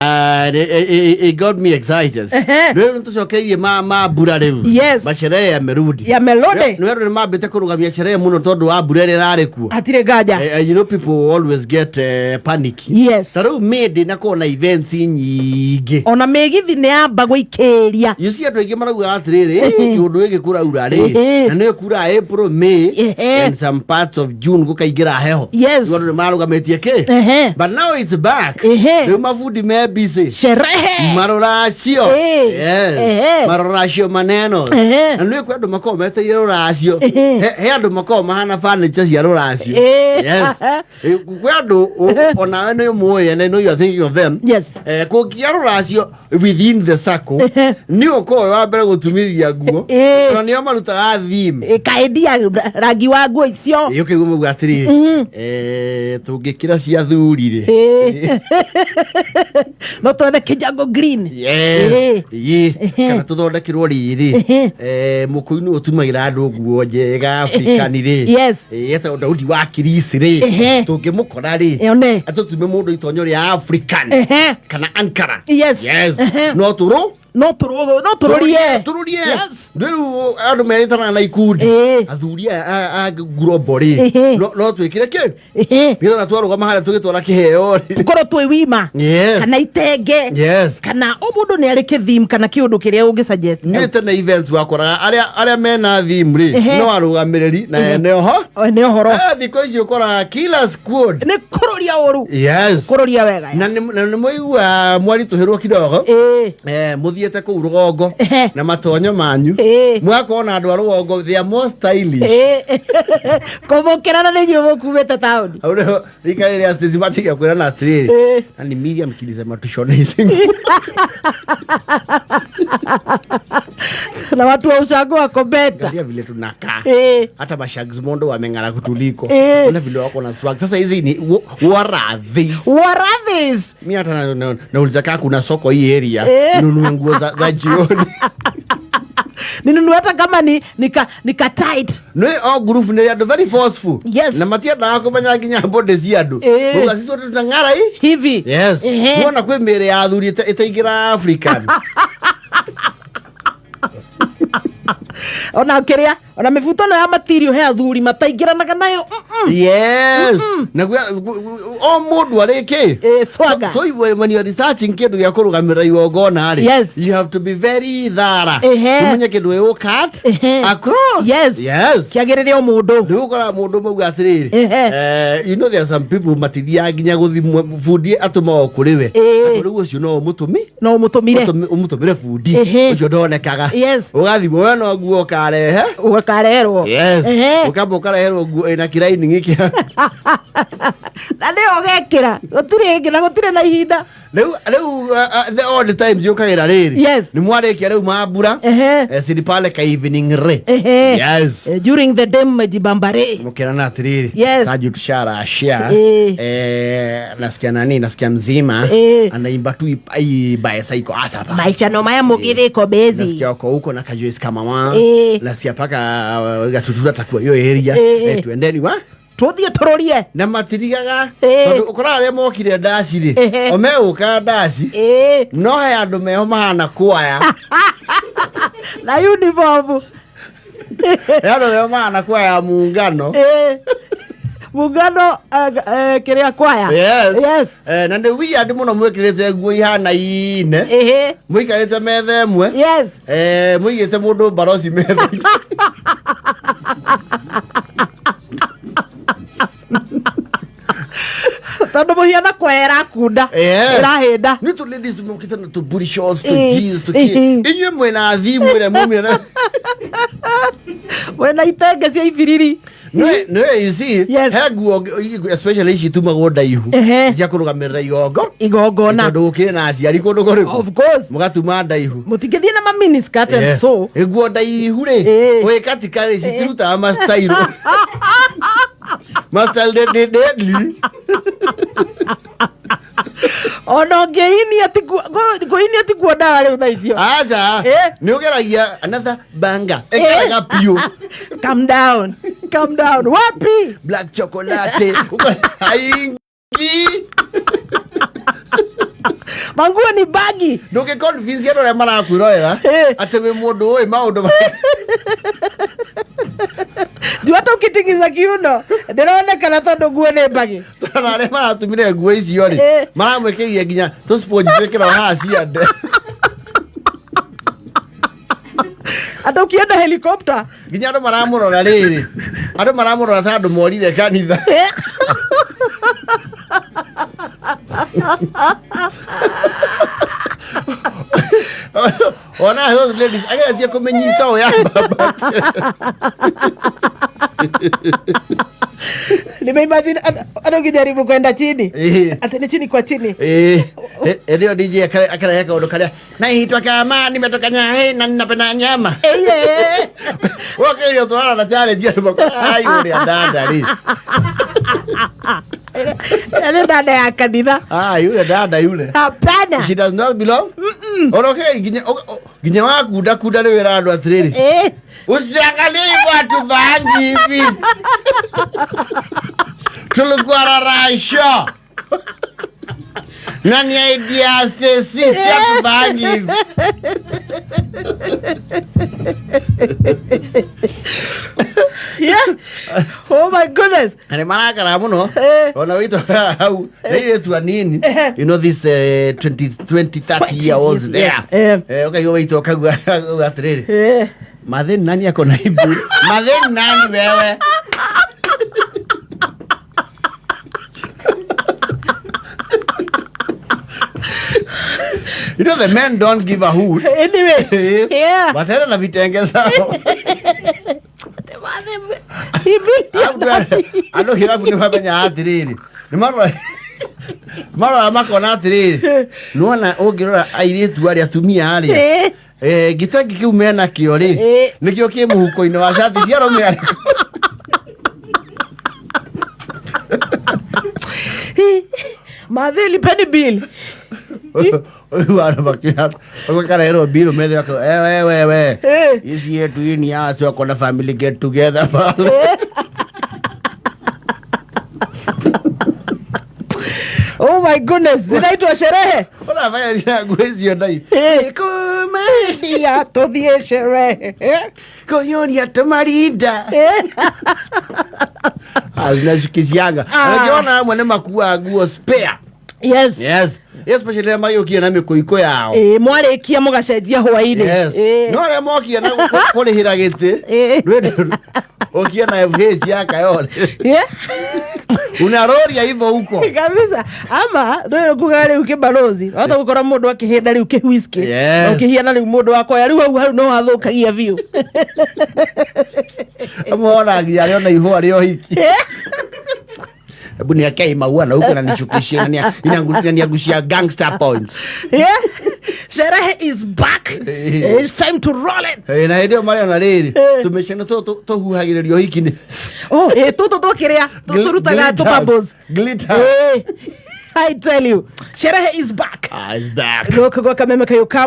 It got me excited. Leo ntushokerie mabura riu. Masherehe yamerudi. Leo ni mabete kurugamia sherehe muno tondu wa bura ri rari kuo. Atire gaja. You know people always get panic. Taru made na kona events nyingi. Ona megithi ne amba gwikiria. You see andu aingi marauga atiriri kiundu giki kuraura ri. Na ni kura April, May and some parts of June gukaingira heho. Andu ni marugametie ki. But now it's back. Leo mafudi me busy. Sherehe. Marorasio. Marorasio maneno. Na ni kwa andu makomete rorasio. He andu makoma hana furniture cia rorasio. Kwa andu ona we no moye and I know you are thinking of them. Kugia rorasio within the circle. Ni uko wa mbere gutumithia nguo. Na ni amaruta theme. Kaedia rangi wa nguo icio. Yuke gumu atiri. Tungikira cia thuri ri. No twethe kijango green. Kana tuthondekirwo riri. Mukuini utumagira andu nguo njega African ri. Eta Daudi wa Kirisi ri. Tungimukora ri. Atutume mundu itonyo ri African. Kana Ankara. No turu. No tururie. Ndu andu meitana na ikundi. Athuria a global ri. No twikire ki? Ndio twaruga mahali tugitwara kiheo ri. Tukoro twi wima. Kana itenge. Kana o mundu ni ari kithim kana kiundu kiria ungi-suggest. Nite na events wakora aria mena theme ri. No arugamiriri na ene ho. Ne horo. Thiko icio ukora killer squad. Ni kururia oru. Kururia wega. Na ni moigua mwari tuhirwo kidogo. Muthiete ku rugongo na matonyo manyu. Mwakona andu a rugongo they are more stylish. Komokera na nyo mukumete town. Aure rikari ria stage machikia kwira na atiriri. Ani Miriam kilisema tushone hizi. Na watu wa ushago wako beta. Ndio vile tunakaa. Hata mashags mondo wamengara kutuliko. Kuna vile wako na swag. Sasa hizi ni what are these? Mimi hata nauliza kama kuna soko hii area. Nunue nguo za jioni. Ninunue hata kama ni ka tight. No all group ni ya very forceful. Na matia na kumanya ginya bode ziadu. Buga sisi wote tunangara hivi. Muona kwe mere ya athuri itaingira African. Ona mivutano ya material he athuri mataingiranaga nayo. Na o mundu ariki. Swaga. So when you are researching kindu gya kurugamira igongona ri, you have to be very thorough. Umenye kindu we cut across. Kiagirire o mundu. Ndukora mundu mauga atiriri. You know there are some people matithia ginya guthimwe fudi atuma okuriwe. Riu ucio no mutumi. No mutumire. Umutumire fudi. Ucio ndonekaga. Ugathimwe we no nguo karehe. Ukarerwo. Ukamba ukareherwo nguo ina kiraini ngiki. Na ndio ogekira. Gutire na ihinda. Leo all the times yukagira riri. Ni mwareki leo mabura. Siripale ka evening re. During the day mjibambare. Mukira na atiriri. Kaji tushara ashia. Nasikia mzima. Anaimba tu ibae saiko asapa. Maisha no maya mugire ko bezi. Nasikia uko huko na kajoisi kama mama. Nasikia paka gatutura takwa yo area. Tuendeni wa? Tuthie turorie na matirigaga tondu ukora ria mokire ndaci ri omeuka ndaci no he andu meho mahana kwaya na uniform andu meho mahana kwaya muungano Mugano kiria kwaya. Na ndi wi andi muno mwikirite nguo ihana ine mwikarite metha emwe mwigite mundu barosi metha Tando muhiana kwera kunda irahenda ni tu ladies mukita na tu booty shorts to jeans to inywe mwena thimu ire mumira wena itenge cia ibiriri no you see hegu especially she tuma goda ihu cia kurugamirira igongona tondu ukire na aciari kundu kuri of course mugatuma ndaihu mutigithie na ma mini skirt and so iguo ndaihu ri we katikari citiruta ma style Master deadly. Ono geini ati kuoda leo naizio. Aza. Ni ugeragia another banger. Ekaraga pio. Calm down. Wapi? Black chocolate. Haingi. Manguo ni bagi. Nduke convince yano le mara kwirorera ate we mundu oi maundu. Ndio hata ukitingiza kiuno ndiraonekana tondu nguo ni bagi. Tana le mara tumire nguo icio ri mara mwekerie nginya to sponge twekera hasi ande. Ata ukienda helicopter nginya andu maramurora riri andu maramurora ta andu morire kanitha. Ona those ladies agathia kumenyita oya baba. Nimeimagine anogijaribu kwenda chini. Atene chini kwa chini. Ndio DJ akara yaka odokalia. Na hitwa kama nimetoka Nyahe na ninapenda nyama. Okay, hiyo tuana na challenge ya baba. Ai ule dada ri. Yule dada ya kanitha. Yule dada yule. Hapana. She does not belong. Okay, ginya waku ndakuda ni wera andu atiriri. Usiangalie watu vangi hivi. Tulikuwa rarasho. Nani idea sisi watu vangi hivi. Yeah. Oh my goodness. Ane marakara muno. Ona wito hau. Nile tu anini. You know this 20-30 year olds there. Okay, yo wito kagua atiriri. Madhen nani yako naibu? Madhen nani wewe? You know the men don't give a hoot. Anyway. Yeah. Watenda na vitenge sao. Ando hirafu ni mabenya atiriri. Ni mara makona atiriri. Nuona ogirora airitu ari atumia ari. Gitangi kiu mena kio ri. Nikio ki muhuko-ini wa shati cia rome ari. Madheli penny bill. Wana bakia. Wakara hero bill mede wako. We. Isi yetu hii ni hasi wako na family get together pale. Oh my goodness, zinaitwa sherehe. Unafanya jina gwezi yodai. Kumedia todhie sherehe. Koyoni ya tomarinda. Zinashukishianga. Anakiona mwene makuwa guo spare. Yes. Especially ama yokia na mikoiko yao. Mwarekia mugacenjia hwaini. Yes. No le mokia na kurihira gite. Okia na FH yaka yone. Yeah. Unaroria hivyo huko. Kabisa. Ama ndio kugare ukibalozi. Hata ukora mundu akihenda riu kihwiski. Ukihiana riu mundu wako riu hau no athukagia view. Amona ngia na ihua rio hiki. Hebu niakai maua na huko na nichukishie na niagushia gangster points. Yeah. Sherehe is back. It's time to roll it. Na ndio mali na riri. Tumeshana to huhagirerio hiki ni. To kiria. Turutaga to bubbles. Glitter. I tell you. Sherehe is back. It's back. Look kwa kameme kayo